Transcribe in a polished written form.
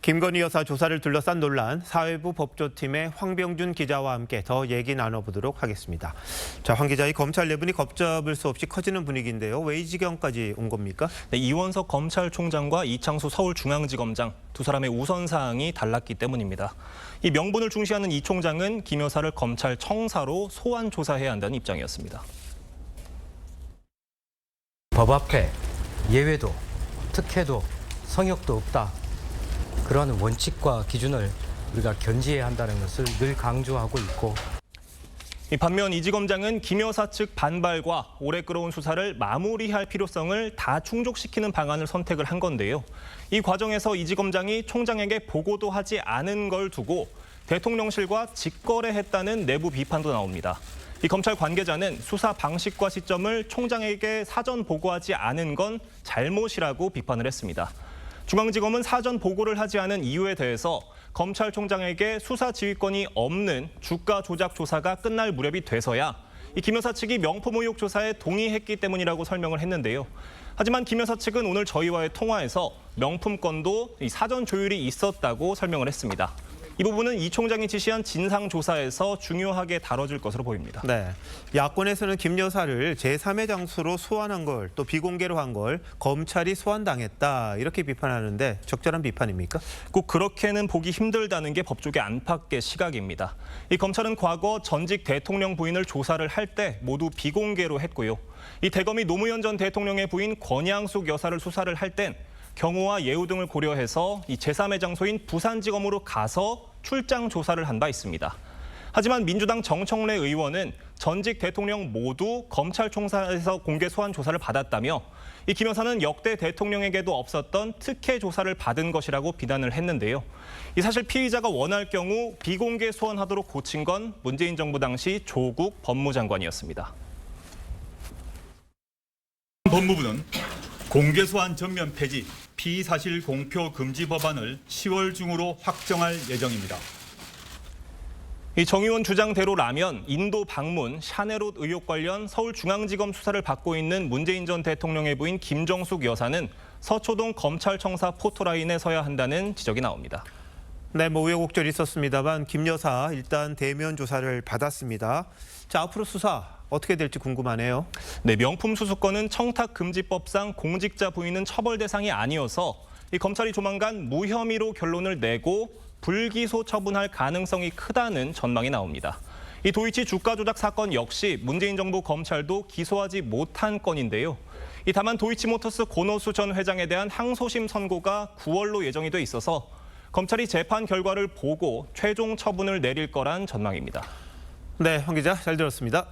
김건희 여사 조사를 둘러싼 논란, 사회부 법조팀의 황병준 기자와 함께 더 얘기 나눠보도록 하겠습니다. 자, 황 기자, 이 검찰 내분이 걷잡을 수 없이 커지는 분위기인데요. 왜 이 지경까지 온 겁니까? 네, 이원석 검찰총장과 이창수 서울중앙지검장 두 사람의 우선 사항이 달랐기 때문입니다. 이 명분을 중시하는 이 총장은 김 여사를 검찰 청사로 소환 조사해야 한다는 입장이었습니다. 법 앞에 예외도, 특혜도, 성역도 없다. 그러한 원칙과 기준을 우리가 견지해야 한다는 것을 늘 강조하고 있고. 반면 이 지검장은 김 여사 측 반발과 오래 끌어온 수사를 마무리할 필요성을 다 충족시키는 방안을 선택을 한 건데요. 이 과정에서 이 지검장이 총장에게 보고도 하지 않은 걸 두고 대통령실과 직거래했다는 내부 비판도 나옵니다. 이 검찰 관계자는 수사 방식과 시점을 총장에게 사전 보고하지 않은 건 잘못이라고 비판을 했습니다. 중앙지검은 사전 보고를 하지 않은 이유에 대해서 검찰총장에게 수사 지휘권이 없는 주가 조작 조사가 끝날 무렵이 돼서야 이 김 여사 측이 명품 의혹 조사에 동의했기 때문이라고 설명을 했는데요. 하지만 김 여사 측은 오늘 저희와의 통화에서 명품 건도 사전 조율이 있었다고 설명을 했습니다. 이 부분은 이 총장이 지시한 진상조사에서 중요하게 다뤄질 것으로 보입니다. 네, 야권에서는 김 여사를 제3의 장소로 소환한 걸, 또 비공개로 한 걸 검찰이 소환당했다 이렇게 비판하는데 적절한 비판입니까? 꼭 그렇게는 보기 힘들다는 게 법조계 안팎의 시각입니다. 이 검찰은 과거 전직 대통령 부인을 조사를 할 때 모두 비공개로 했고요. 이 대검이 노무현 전 대통령의 부인 권양숙 여사를 수사를 할 땐 경호와 예우 등을 고려해서 이 제3의 장소인 부산지검으로 가서 출장 조사를 한 바 있습니다. 하지만 민주당 정청래 의원은 전직 대통령 모두 검찰총사에서 공개 소환 조사를 받았다며 이 김 여사는 역대 대통령에게도 없었던 특혜 조사를 받은 것이라고 비난을 했는데요. 이 사실 피의자가 원할 경우 비공개 소환하도록 고친 건 문재인 정부 당시 조국 법무장관이었습니다. 법무부는 공개 소환 전면 폐지, 피의사실 공표 금지 법안을 10월 중으로 확정할 예정입니다. 이 정 의원 주장대로라면 인도 방문, 샤넬옷 의혹 관련 서울중앙지검 수사를 받고 있는 문재인 전 대통령의 부인 김정숙 여사는 서초동 검찰청사 포토라인에 서야 한다는 지적이 나옵니다. 네, 우여곡절이 있었습니다만 김 여사 일단 대면 조사를 받았습니다. 자, 앞으로 수사 어떻게 될지 궁금하네요. 네, 명품 수수권은 청탁금지법상 공직자 부인은 처벌 대상이 아니어서 이 검찰이 조만간 무혐의로 결론을 내고 불기소 처분할 가능성이 크다는 전망이 나옵니다. 이 도이치 주가 조작 사건 역시 문재인 정부 검찰도 기소하지 못한 건인데요. 다만 도이치모터스 권오수 전 회장에 대한 항소심 선고가 9월로 예정이 돼 있어서 검찰이 재판 결과를 보고 최종 처분을 내릴 거란 전망입니다. 네, 황 기자 잘 들었습니다.